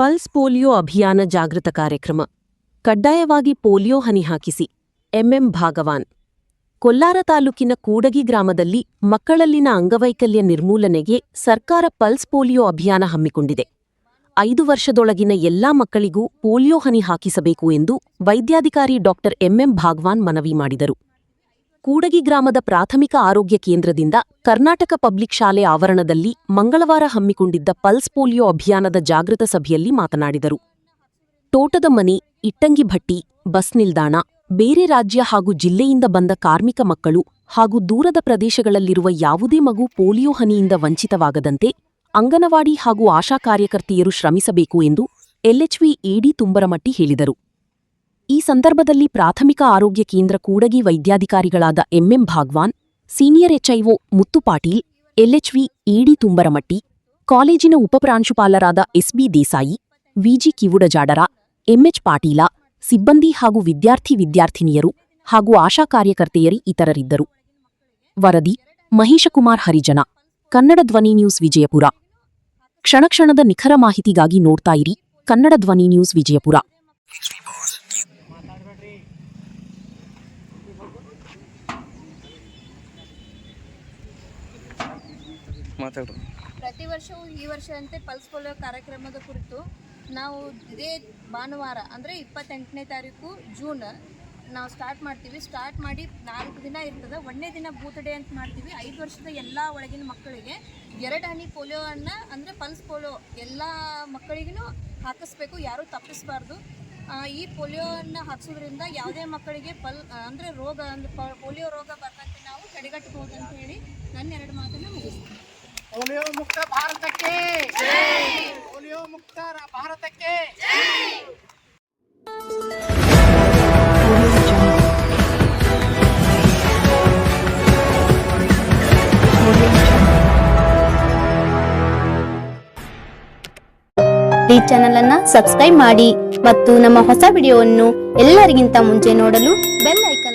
Pulse polio ಅಭಿಯಾನ ಜಾಗೃತ ಕಾರ್ಯಕ್ರಮ. ಕಡ್ಡಾಯವಾಗಿ ಪೋಲಿಯೋ ಹನಿ ಹಾಕಿಸಿ. ಎಂಎಂ ಭಾಗವಾನ್. ಕೊಲ್ಲಾರ ತಾಲೂಕಿನ ಕೂಡಗಿ ಗ್ರಾಮದಲ್ಲಿ ಮಕ್ಕಳಲ್ಲಿನ ಅಂಗವೈಕಲ್ಯ ನಿರ್ಮೂಲನೆಗೆ ಸರ್ಕಾರ ಪಲ್ಸ್ ಪೋಲಿಯೋ ಅಭಿಯಾನ ಹಮ್ಮಿಕೊಂಡಿದೆ. 5 ವರ್ಷದೊಳಗಿನ ಎಲ್ಲಾ ಮಕ್ಕಳಿಗೂ ಪೋಲಿಯೋ ಹನಿ ಹಾಕಿಸಬೇಕು ಎಂದು ವೈದ್ಯಾಧಿಕಾರಿ ಡಾ ಎಂಎಂ ಭಾಗವಾನ್ ಮನವಿ ಮಾಡಿದರು. ಕೂಡಗಿ ಗ್ರಾಮದ ಪ್ರಾಥಮಿಕ ಆರೋಗ್ಯ ಕೇಂದ್ರದಿಂದ ಕರ್ನಾಟಕ ಪಬ್ಲಿಕ್ ಶಾಲೆ ಆವರಣದಲ್ಲಿ ಮಂಗಳವಾರ ಹಮ್ಮಿಕೊಂಡಿದ್ದ ಪಲ್ಸ್ ಪೋಲಿಯೋ ಅಭಿಯಾನದ ಜಾಗೃತ ಸಭೆಯಲ್ಲಿ ಮಾತನಾಡಿದರು. ತೋಟದ ಮನೆ, ಇಟ್ಟಂಗಿಭಟ್ಟಿ, ಬಸ್ ನಿಲ್ದಾಣ, ಬೇರೆ ರಾಜ್ಯ ಹಾಗೂ ಜಿಲ್ಲೆಯಿಂದ ಬಂದ ಕಾರ್ಮಿಕ ಮಕ್ಕಳು ಹಾಗೂ ದೂರದ ಪ್ರದೇಶಗಳಲ್ಲಿರುವ ಯಾವುದೇ ಮಗು ಪೋಲಿಯೋ ಹನಿಯಿಂದ ವಂಚಿತವಾಗದಂತೆ ಅಂಗನವಾಡಿ ಹಾಗೂ ಆಶಾ ಕಾರ್ಯಕರ್ತೆಯರು ಶ್ರಮಿಸಬೇಕು ಎಂದು ಎಲ್ಎಚ್ವಿ ಎಡಿ ತುಂಬರಮಟ್ಟಿ ಹೇಳಿದರು. ಈ ಸಂದರ್ಭದಲ್ಲಿ ಪ್ರಾಥಮಿಕ ಆರೋಗ್ಯ ಕೇಂದ್ರ ಕೂಡಗಿ ವೈದ್ಯಾಧಿಕಾರಿಗಳಾದ ಎಂಎಂ ಭಾಗವಾನ್, ಸೀನಿಯರ್ ಎಚ್ಐಒ ಮುತ್ತು ಪಾಟೀಲ್, ಎಲ್ಎಚ್ವಿ ಎಡಿ ತುಂಬರಮಟ್ಟಿ, ಕಾಲೇಜಿನ ಉಪಪ್ರಾಂಶುಪಾಲರಾದ ಎಸ್ಬಿ ದೇಸಾಯಿ, ವಿಜಿ ಕಿವುಡಜಾಡರ, ಎಂಎಚ್ ಪಾಟೀಲ, ಸಿಬ್ಬಂದಿ ಹಾಗೂ ವಿದ್ಯಾರ್ಥಿನಿಯರು ಹಾಗೂ ಆಶಾ ಕಾರ್ಯಕರ್ತೆಯರಿ ಇತರರಿದ್ದರು. ವರದಿ ಮಹೇಶಕುಮಾರ್ ಹರಿಜನ, ಕನ್ನಡ ಧ್ವನಿ ನ್ಯೂಸ್ ವಿಜಯಪುರ. ಕ್ಷಣಕ್ಷಣದ ನಿಖರ ಮಾಹಿತಿಗಾಗಿ ನೋಡ್ತಾ ಇರಿ ಕನ್ನಡ ಧ್ವನಿ ನ್ಯೂಸ್ ವಿಜಯಪುರ. ಪ್ರತಿ ವರ್ಷವೂ ಈ ವರ್ಷದಂತೆ ಪಲ್ಸ್ ಪೋಲಿಯೋ ಕಾರ್ಯಕ್ರಮದ ಕುರಿತು ನಾವು ಇದೇ ಭಾನುವಾರ ಅಂದರೆ 28ನೇ ತಾರೀಕು ಜೂನ್ ನಾವು ಸ್ಟಾರ್ಟ್ ಮಾಡ್ತೀವಿ. ಸ್ಟಾರ್ಟ್ ಮಾಡಿ 4 ದಿನ ಇರ್ತದೆ. 1ನೇ ದಿನ ಬೂತ್ ಡೇ ಅಂತ ಮಾಡ್ತೀವಿ. 5 ವರ್ಷದ ಎಲ್ಲ ಒಳಗಿನ ಮಕ್ಕಳಿಗೆ 2 ಹನಿ ಪೋಲಿಯೋವನ್ನು ಅಂದರೆ ಪಲ್ಸ್ ಪೋಲಿಯೋ ಎಲ್ಲ ಮಕ್ಕಳಿಗೂ ಹಾಕಿಸ್ಬೇಕು, ಯಾರೂ ತಪ್ಪಿಸಬಾರ್ದು. ಈ ಪೋಲಿಯೋವನ್ನು ಹಾಕಿಸೋದ್ರಿಂದ ಯಾವುದೇ ಮಕ್ಕಳಿಗೆ ಅಂದರೆ ರೋಗ ಅಂದರೆ ಪೋಲಿಯೋ ರೋಗ ಬರ್ತಂತೆ ನಾವು ತಡೆಗಟ್ಟಬಹುದು ಅಂತ ಹೇಳಿ ನನ್ನ 2 ಮಾತನ್ನು ಮುಗಿಸ್ತೀನಿ. ಪೋಲಿಯೋ ಮುಕ್ತ ಭಾರತಕ್ಕೆ ಜೈ! ಪೋಲಿಯೋ ಮುಕ್ತ ಭಾರತಕ್ಕೆ ಜೈ! ಈ ಚಾನೆಲ್ ಅನ್ನು ಸಬ್ಸ್ಕ್ರೈಬ್ ಮಾಡಿ ಮತ್ತು ನಮ್ಮ ಹೊಸ ವಿಡಿಯೋವನ್ನು ಎಲ್ಲರಿಗಿಂತ ಮುಂಚೆ ನೋಡಲು ಬೆಲ್ ಐಕಾನ್